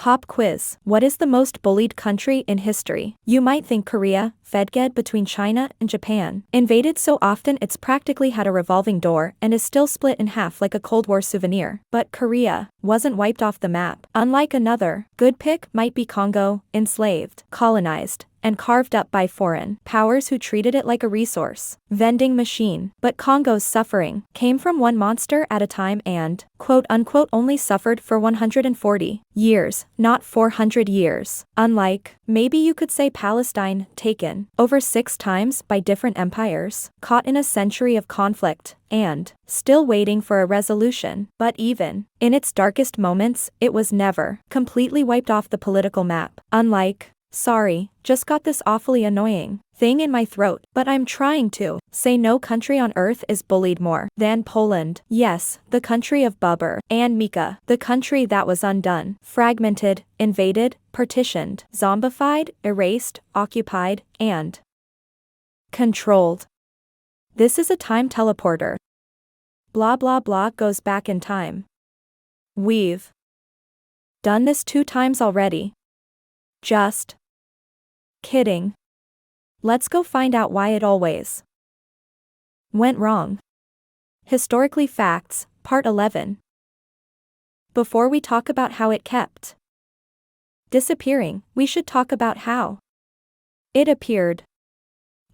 Pop quiz. What is the most bullied country in history? You might think Korea, fedged between China and Japan. Invaded so often it's practically had a revolving door and is still split in half like a Cold War souvenir. But Korea wasn't wiped off the map. Unlike another good pick might be Congo, enslaved, colonized, and carved up by foreign powers who treated it like a resource vending machine. But Congo's suffering came from one monster at a time and, quote-unquote, only suffered for 140 years, not 400 years. Unlike, maybe you could say Palestine, taken over 6 times by different empires, caught in a century of conflict, and still waiting for a resolution. But even in its darkest moments, it was never completely wiped off the political map. Unlike, sorry, just got this awfully annoying thing in my throat, but I'm trying to say no country on earth is bullied more than Poland. Yes, the country of Bubber and Mika, the country that was undone, fragmented, invaded, partitioned, zombified, erased, occupied, and controlled. This is a time teleporter. Blah blah blah goes back in time. We've done this 2 times already. Just kidding. Let's go find out why it always went wrong. Historically Facts, Part 11. Before we talk about how it kept disappearing, we should talk about how it appeared.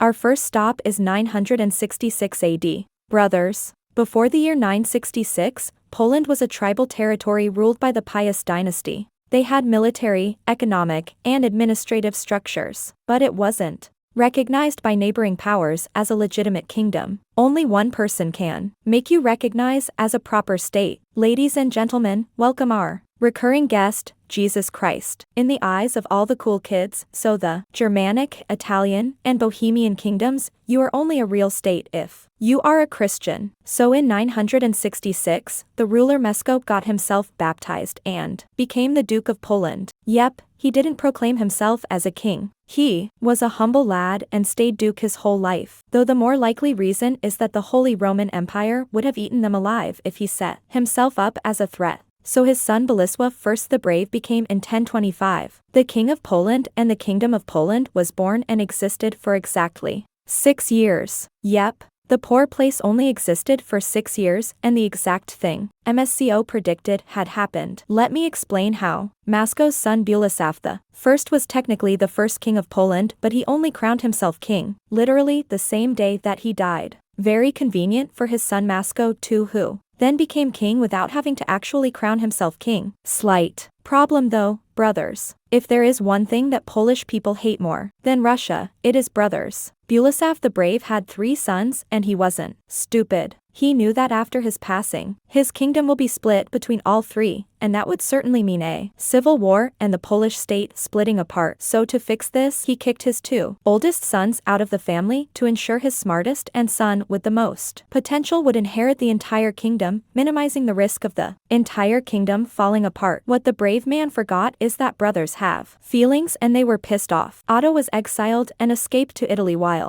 Our first stop is 966 AD. Brothers, before the year 966, Poland was a tribal territory ruled by the Pius dynasty. They had military, economic, and administrative structures, but it wasn't recognized by neighboring powers as a legitimate kingdom. Only one person can make you recognize as a proper state. Ladies and gentlemen, welcome our recurring guest, Jesus Christ. In the eyes of all the cool kids, so the Germanic, Italian, and Bohemian kingdoms, you are only a real state if you are a Christian. So in 966, the ruler Mesko got himself baptized and became the Duke of Poland. Yep, he didn't proclaim himself as a king. He was a humble lad and stayed duke his whole life, though the more likely reason is that the Holy Roman Empire would have eaten them alive if he set himself up as a threat. So his son Bolesław I the Brave became in 1025 the King of Poland, and the Kingdom of Poland was born and existed for exactly 6 years. Yep, the poor place only existed for 6 years, and the exact thing MSCO predicted had happened. Let me explain how. Masko's son Bolesław I was technically the first king of Poland, but he only crowned himself king, literally the same day that he died. Very convenient for his son Masko II, who then became king without having to actually crown himself king. Slight problem though, brothers. If there is one thing that Polish people hate more than Russia, it is brothers. Bolesław the Brave had 3 sons, and he wasn't stupid. He knew that after his passing, his kingdom will be split between all 3, and that would certainly mean a civil war and the Polish state splitting apart. So to fix this, he kicked his 2 oldest sons out of the family to ensure his smartest and son with the most potential would inherit the entire kingdom, minimizing the risk of the entire kingdom falling apart. What the brave man forgot is that brothers have feelings, and they were pissed off. Otto was exiled and escaped to Italy while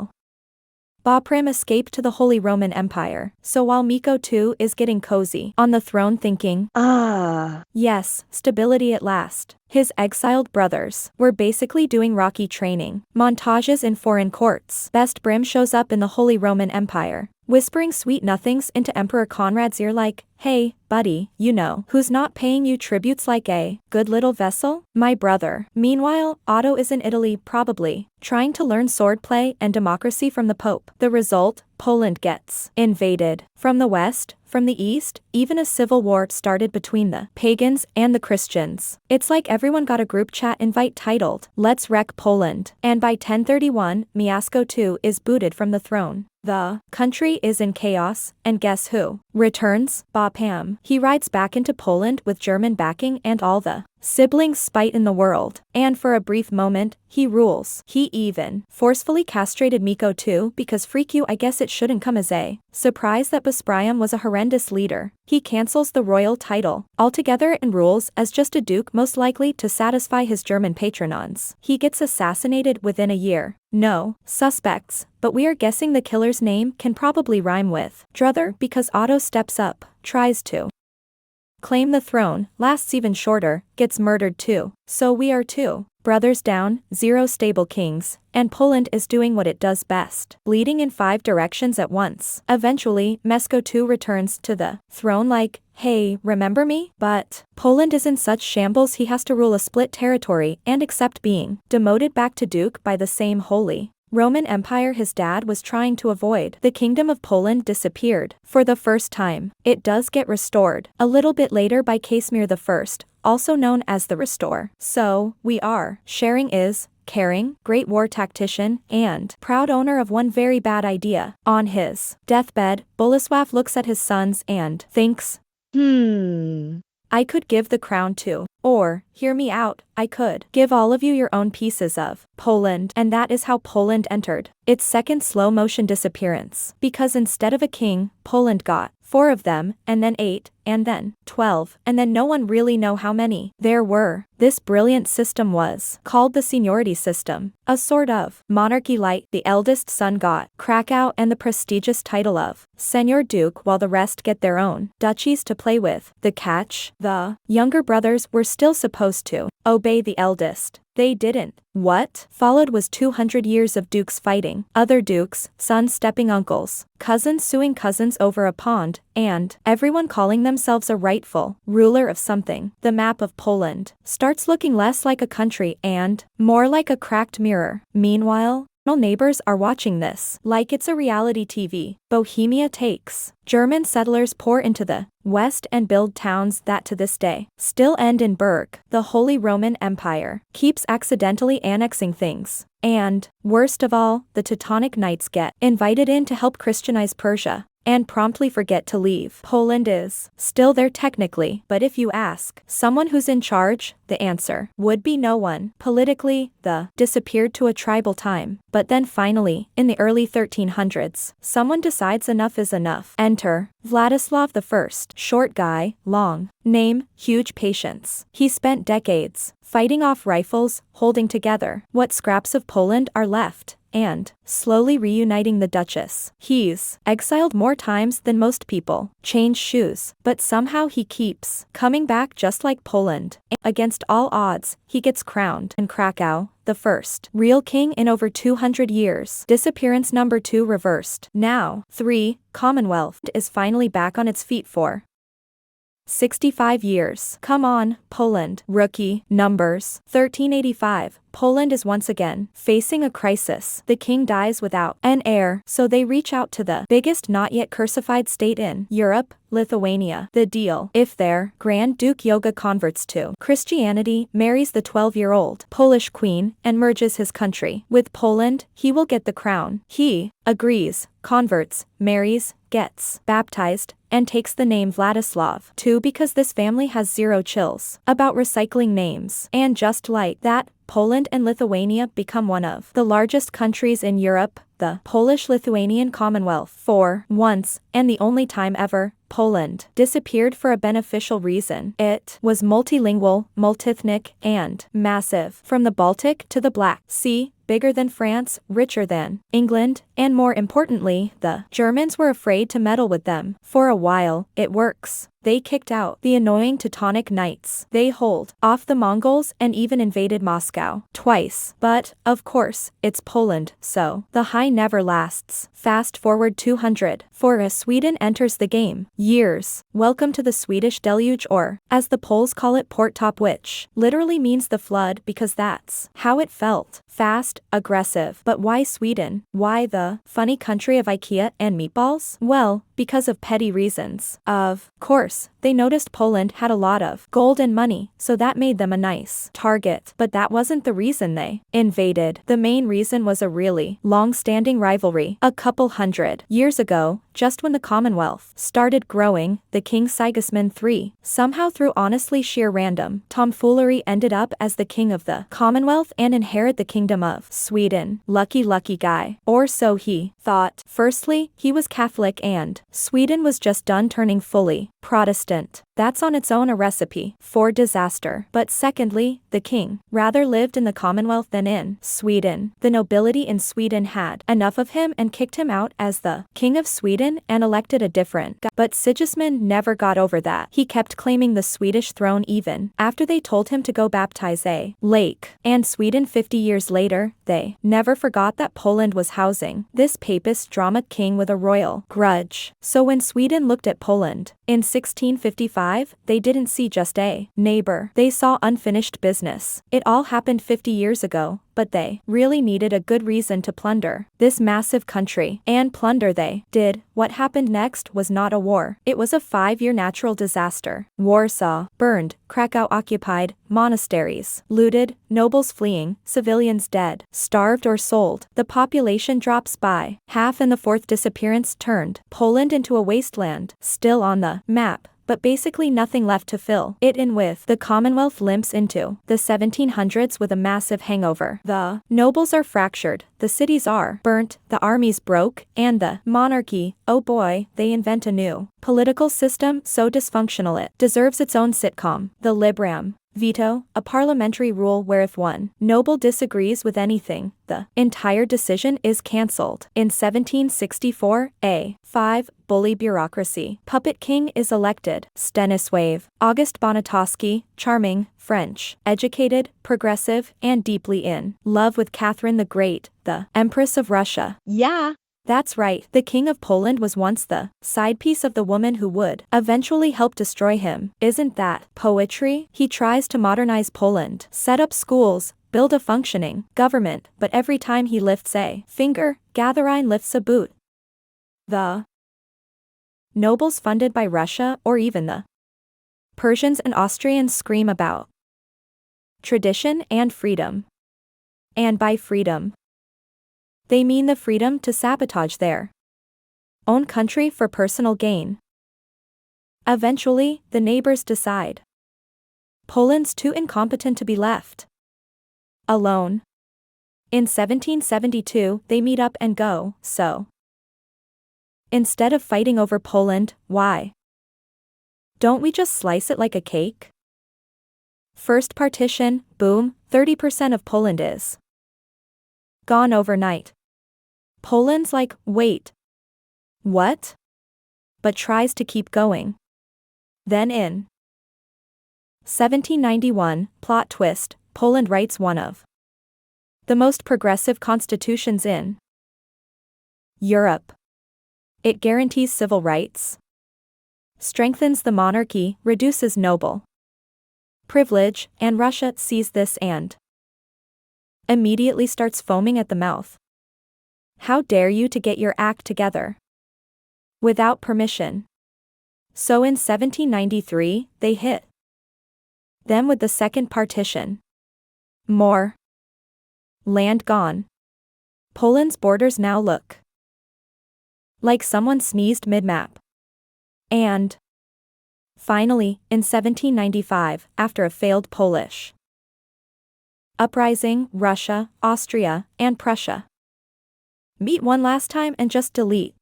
Boprim escaped to the Holy Roman Empire. So while Miko II is getting cozy on the throne thinking, yes, stability at last, his exiled brothers were basically doing Rocky training montages in foreign courts. Best Brim shows up in the Holy Roman Empire, whispering sweet nothings into Emperor Conrad's ear like, hey, buddy, you know who's not paying you tributes like a good little vessel? My brother. Meanwhile, Otto is in Italy, probably trying to learn swordplay and democracy from the Pope. The result? Poland gets invaded from the west, from the east, even a civil war started between the pagans and the Christians. It's like everyone got a group chat invite titled, Let's Wreck Poland. And by 1031, Mieszko II is booted from the throne. The country is in chaos, and guess who returns? Bopam. He rides back into Poland with German backing and all the siblings' spite in the world, and for a brief moment, he rules. He even forcefully castrated Miko II because freak you, I guess it shouldn't come as a surprise that Bespriam was a horrendous leader. He cancels the royal title altogether and rules as just a duke, most likely to satisfy his German patronons. He gets assassinated within a year. No suspects, but we are guessing the killer's name can probably rhyme with Druther because Otto steps up, tries to claim the throne, lasts even shorter, gets murdered too. So we are two brothers down, 0 stable kings, and Poland is doing what it does best, leading in 5 directions at once. Eventually, Mesko II returns to the throne like, hey, remember me? But Poland is in such shambles he has to rule a split territory and accept being demoted back to Duke by the same Holy Roman Empire his dad was trying to avoid. The Kingdom of Poland disappeared. For the first time, it does get restored, a little bit later by Casimir I, also known as the Restore. So, we are sharing is caring, great war tactician, and proud owner of one very bad idea. On his deathbed, Boleslav looks at his sons and thinks, I could give the crown to, or, hear me out, I could give all of you your own pieces of Poland. And that is how Poland entered its second slow-motion disappearance. Because instead of a king, Poland got 4 of them, and then 8, and then 12, and then no one really know how many there were. This brilliant system was called the seniority system, a sort of monarchy light. The eldest son got Krakow and the prestigious title of Senior Duke while the rest get their own duchies to play with. The catch, the younger brothers were still supposed to obey the eldest. They didn't. What followed was 200 years of dukes fighting other dukes, sons stepping uncles, cousins suing cousins over a pond, and everyone calling themselves a rightful ruler of something. The map of Poland starts looking less like a country and more like a cracked mirror. Meanwhile, neighbors are watching this like it's a reality TV. Bohemia takes. German settlers pour into the west and build towns that to this day still end in Berg. The Holy Roman Empire keeps accidentally annexing things. And, worst of all, the Teutonic Knights get invited in to help Christianize Persia, and promptly forget to leave. Poland is still there technically, but if you ask someone who's in charge, the answer would be no one. Politically, the disappeared to a tribal time. But then finally, in the early 1300s, someone decides enough is enough. Enter Vladislav I. Short guy, long name, huge patience. He spent decades fighting off rifles, holding together what scraps of Poland are left, and slowly reuniting the Duchess. He's exiled more times than most people, changed shoes, but somehow he keeps coming back just like Poland. Against all odds, he gets crowned in Krakow, the first real king in over 200 years. Disappearance number 2 reversed. Now, 3, Commonwealth is finally back on its feet for 65 years. Come on, Poland. Rookie numbers. 1385. Poland is once again facing a crisis. The king dies without an heir, so they reach out to the biggest not yet crucified state in Europe, Lithuania. The deal: if their Grand Duke Yoga converts to Christianity, marries the 12-year-old Polish queen, and merges his country with Poland, he will get the crown. He agrees, converts, marries, gets baptized, and takes the name Vladislav too, because this family has zero chills about recycling names. And just like that, Poland and Lithuania become one of the largest countries in Europe, the Polish-Lithuanian Commonwealth. For once, and the only time ever, Poland disappeared for a beneficial reason. It was multilingual, multiethnic, and massive. From the Baltic to the Black Sea, bigger than France, richer than England, and more importantly, the Germans were afraid to meddle with them. For a while, it works. They kicked out the annoying Teutonic Knights. They hold off the Mongols and even invaded Moscow twice. But, of course, it's Poland, so the high never lasts. Fast forward 200. For Sweden enters the game. Years. Welcome to the Swedish deluge, or, as the Poles call it, Porttop, which literally means the flood because that's how it felt. Fast, aggressive. But why Sweden? Why the funny country of IKEA and meatballs? Well, because of petty reasons. Of course, they noticed Poland had a lot of gold and money, so that made them a nice target. But that wasn't the reason they invaded. The main reason was a really long-standing rivalry. A couple hundred years ago, just when the Commonwealth started growing, the King Sigismund III, somehow through honestly sheer random tomfoolery, ended up as the king of the Commonwealth and inherit the kingdom of Sweden. Lucky guy. Or so he thought. Firstly, he was Catholic and Sweden was just done turning fully Protestant. Protestant. That's on its own a recipe for disaster. But secondly, the king rather lived in the Commonwealth than in Sweden. The nobility in Sweden had enough of him and kicked him out as the king of Sweden and elected a different guy. But Sigismund never got over that. He kept claiming the Swedish throne even after they told him to go baptize a lake. And Sweden 50 years later, they never forgot that Poland was housing this papist drama king with a royal grudge. So when Sweden looked at Poland in 1655, they didn't see just a neighbor. They saw unfinished business. It all happened 50 years ago, but they really needed a good reason to plunder this massive country. And plunder they did. What happened next was not a war. It was a 5-year natural disaster. Warsaw burned, Krakow occupied, monasteries looted, nobles fleeing, civilians dead, starved or sold. The population drops by half and the fourth disappearance turned Poland into a wasteland, still on the map, but basically nothing left to fill it in with. The Commonwealth limps into the 1700s with a massive hangover. The nobles are fractured, the cities are burnt, the armies broke, and the monarchy, oh boy, they invent a new political system so dysfunctional it deserves its own sitcom. The Libram veto, a parliamentary rule where if one noble disagrees with anything, the entire decision is cancelled. In 1764, a 5 bully bureaucracy puppet king is elected. Stanisław August Poniatowski, charming, French, educated, progressive, and deeply in love with Catherine the Great, the Empress of Russia. Yeah. That's right, the King of Poland was once the side piece of the woman who would eventually help destroy him. Isn't that poetry? He tries to modernize Poland, set up schools, build a functioning government, but every time he lifts a finger, Catherine lifts a boot. The nobles funded by Russia or even the Persians and Austrians scream about tradition and freedom. And by freedom, they mean the freedom to sabotage their own country for personal gain. Eventually, the neighbors decide Poland's too incompetent to be left alone. In 1772, they meet up and go, so instead of fighting over Poland, why don't we just slice it like a cake? First partition, boom, 30% of Poland is gone overnight. Poland's like, wait. What? But tries to keep going. Then in 1791, plot twist, Poland writes one of the most progressive constitutions in Europe. It guarantees civil rights, strengthens the monarchy, reduces noble privilege, and Russia sees this and immediately starts foaming at the mouth. How dare you to get your act together without permission? So in 1793, they hit them with the second partition. More land gone. Poland's borders now look like someone sneezed mid-map. And finally, in 1795, after a failed Polish uprising, Russia, Austria, and Prussia meet one last time and just delete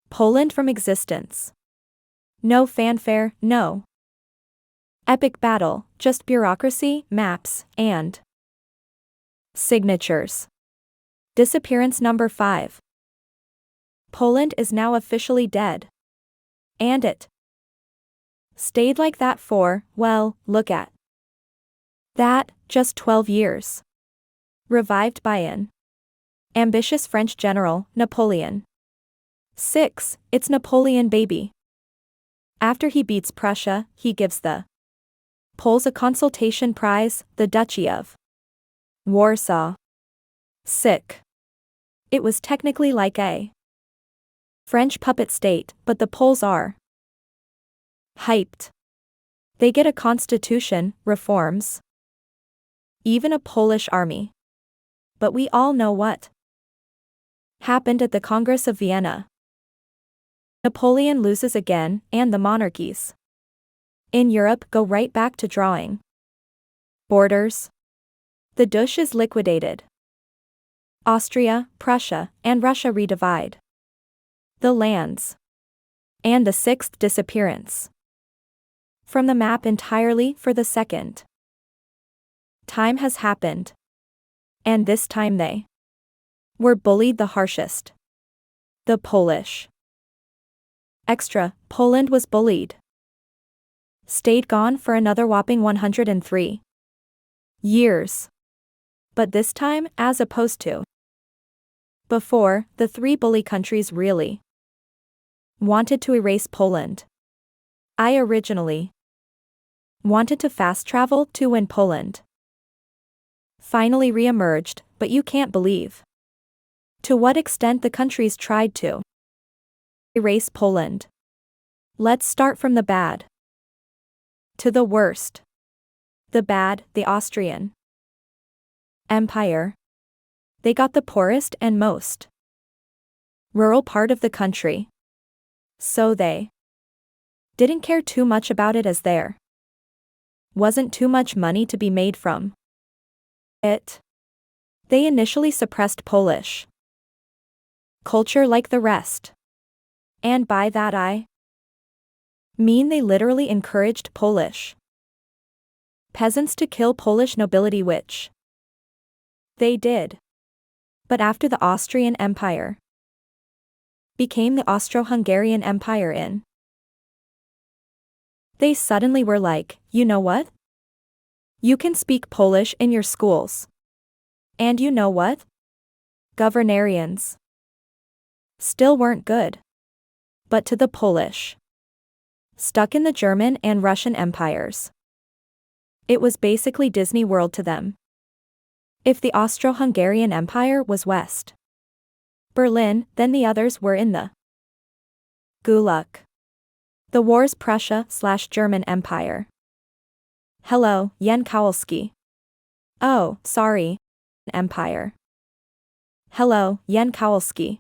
Poland from existence. No fanfare, no epic battle, just bureaucracy, maps, and signatures. Disappearance number 5. Poland is now officially dead. And it stayed like that for, well, look at that, just 12 years. Revived by an ambitious French general, Napoleon. 6. It's Napoleon baby. After he beats Prussia, he gives the Poles a consultation prize, the Duchy of Warsaw. Sick. It was technically like a French puppet state, but the Poles are hyped. They get a constitution, reforms, even a Polish army. But we all know what happened at the Congress of Vienna. Napoleon loses again, and the monarchies in Europe go right back to drawing borders. The Duchy is liquidated. Austria, Prussia, and Russia redivide the lands. And the sixth disappearance from the map entirely for the second time has happened. And this time they were bullied the harshest. The Polish. Extra, Poland was bullied. Stayed gone for another whopping 103 years. But this time, as opposed to before, the three bully countries really wanted to erase Poland. I originally wanted to fast travel to when Poland finally re-emerged, but you can't believe to what extent the countries tried to erase Poland. Let's start from the bad to the worst. The bad, the Austrian Empire. They got the poorest and most rural part of the country. So they didn't care too much about it as there wasn't too much money to be made from it. They initially suppressed Polish culture like the rest. And by that I mean they literally encouraged Polish peasants to kill Polish nobility, which they did. But after the Austrian Empire became the Austro-Hungarian Empire they suddenly were like, you know what? You can speak Polish in your schools. And you know what? Governarians still weren't good. But to the Polish stuck in the German and Russian empires, it was basically Disney World to them. If the Austro-Hungarian Empire was West Berlin, then the others were in the Gulag. The war's Prussia/German Empire. Hello, Jan Kowalski. Oh, sorry. Empire. Hello, Jan Kowalski.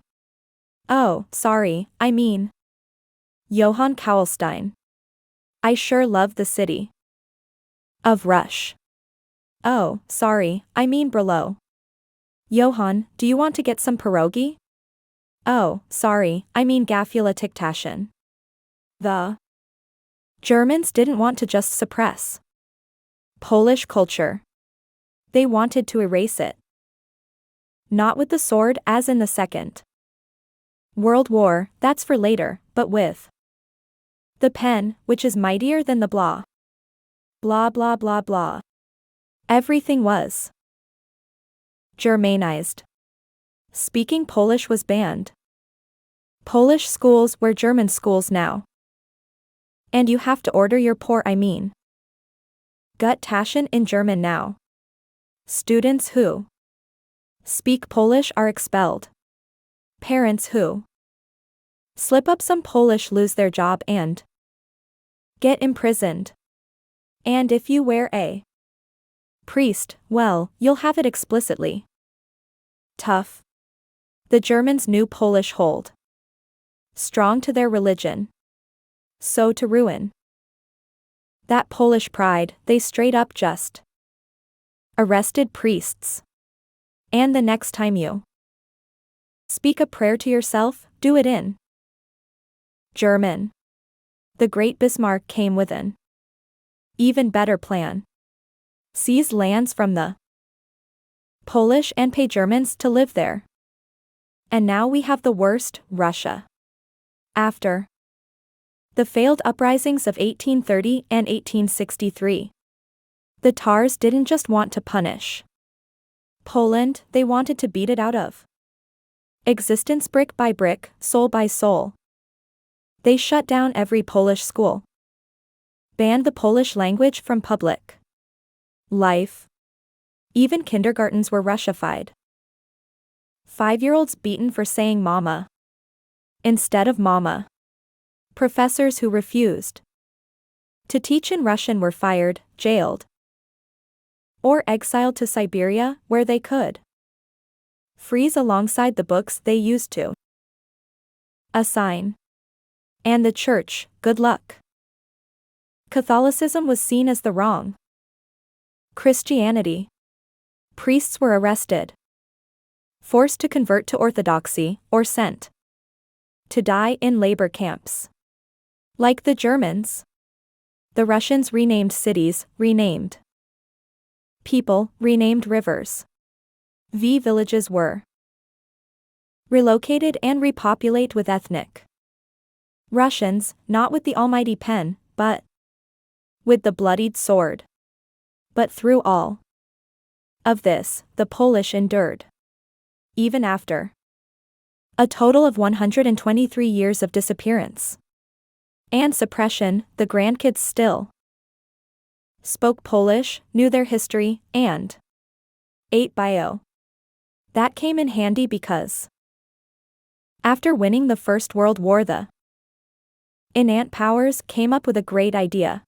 Oh, sorry, I mean Johann Kowalstein. I sure love the city of Rush. Oh, sorry, I mean Brlo. Johann, do you want to get some pierogi? Oh, sorry, I mean Gafula Tiktashen. The Germans didn't want to just suppress Polish culture. They wanted to erase it. Not with the sword as in the Second World War, that's for later, but with the pen, which is mightier than the blah. Blah blah blah blah. Everything was Germanized. Speaking Polish was banned. Polish schools were German schools now. And you have to order your Gut Taschen in German now. Students who speak Polish are expelled. Parents who slip up some Polish lose their job and get imprisoned. And if you wear a priest, well, you'll have it explicitly tough. The Germans knew Polish hold strong to their religion. So to ruin that Polish pride, they straight up just arrested priests. And the next time you speak a prayer to yourself, do it in German. The great Bismarck came with an even better plan. Seize lands from the Polish and pay Germans to live there. And now we have the worst, Russia. After the failed uprisings of 1830 and 1863, the Tsars didn't just want to punish Poland, they wanted to beat it out of existence brick by brick, soul by soul. They shut down every Polish school, banned the Polish language from public life. Even kindergartens were Russified. 5-year-olds beaten for saying mama instead of mama. Professors who refused to teach in Russian were fired, jailed, or exiled to Siberia, where they could freeze alongside the books they used to assign. And the church, good luck. Catholicism was seen as the wrong Christianity. Priests were arrested, forced to convert to Orthodoxy, or sent to die in labor camps. Like the Germans. The Russians renamed cities, renamed people, renamed rivers. Villages were relocated and repopulate with ethnic Russians, not with the almighty pen, but with the bloodied sword. But through all of this, the Polish endured. Even after a total of 123 years of disappearance and suppression, the grandkids still spoke Polish, knew their history, and ate bio. That came in handy because after winning the First World War, the Enant powers came up with a great idea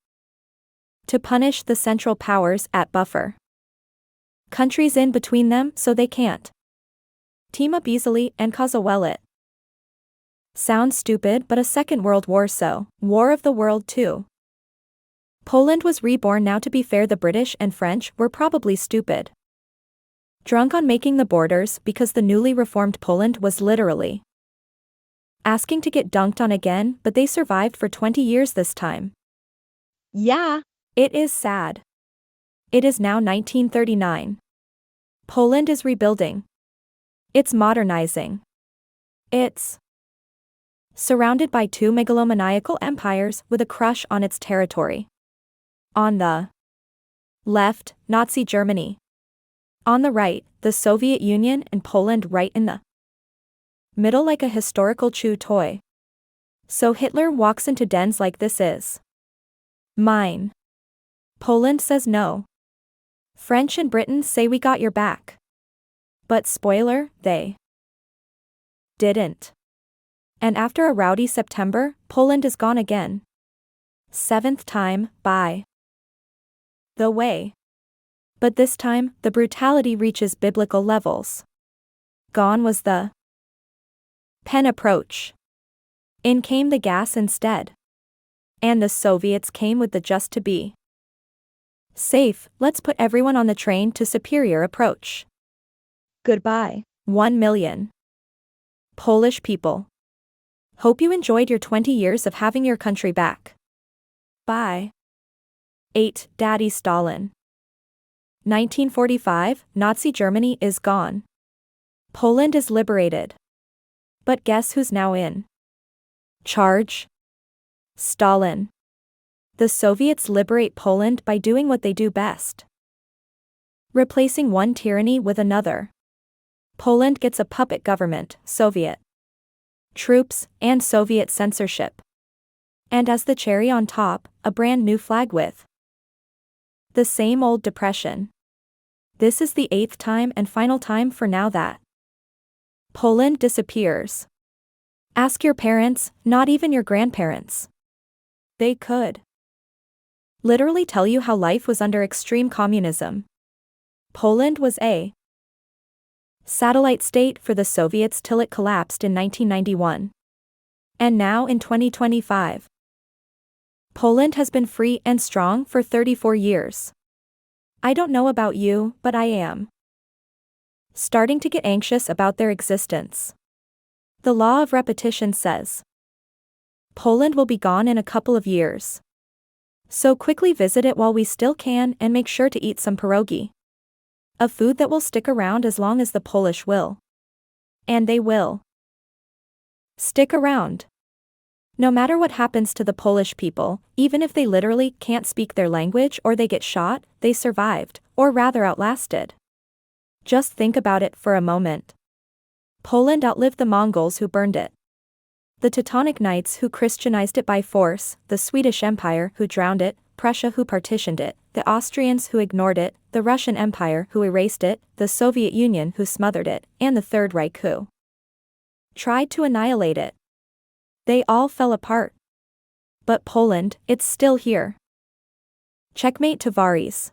to punish the Central powers at buffer countries in between them so they can't team up easily and cause a it sounds stupid, but a Second World War, so War of the World too. Poland was reborn. Now, to be fair, the British and French were probably stupid drunk on making the borders, because the newly reformed Poland was literally asking to get dunked on again, but they survived for 20 years this time. Yeah, it is sad. It is now 1939. Poland is rebuilding. It's modernizing. It's surrounded by two megalomaniacal empires with a crush on its territory. On the left, Nazi Germany. On the right, the Soviet Union, and Poland right in the middle like a historical chew toy. So Hitler walks into dens like, "This is mine." Poland says no. French and Britain say, "We got your back." But spoiler, they didn't. And after a rowdy September, Poland is gone again. 7th time, by the way. But this time, the brutality reaches biblical levels. Gone was the pen approach. In came the gas instead. And the Soviets came with the just to be safe, let's put everyone on the train to superior approach. Goodbye. 1 million Polish people. Hope you enjoyed your 20 years of having your country back. Bye. 8. Daddy Stalin. 1945, Nazi Germany is gone. Poland is liberated. But guess who's now in charge? Stalin. The Soviets liberate Poland by doing what they do best: replacing one tyranny with another. Poland gets a puppet government, Soviet troops, and Soviet censorship. And as the cherry on top, a brand new flag with the same old depression. This is the 8th time and final time for now that Poland disappears. Ask your parents, not even your grandparents. They could literally tell you how life was under extreme communism. Poland was a satellite state for the Soviets till it collapsed in 1991. And now in 2025, Poland has been free and strong for 34 years. I don't know about you, but I am starting to get anxious about their existence. The law of repetition says Poland will be gone in a couple of years. So quickly visit it while we still can, and make sure to eat some pierogi. A food that will stick around as long as the Polish will. And they will stick around. No matter what happens to the Polish people, even if they literally can't speak their language or they get shot, they survived, or rather outlasted. Just think about it for a moment. Poland outlived the Mongols who burned it, the Teutonic Knights who Christianized it by force, the Swedish Empire who drowned it, Prussia who partitioned it, the Austrians who ignored it, the Russian Empire who erased it, the Soviet Union who smothered it, and the Third Reich who tried to annihilate it. They all fell apart. But Poland, it's still here. Checkmate Tavares.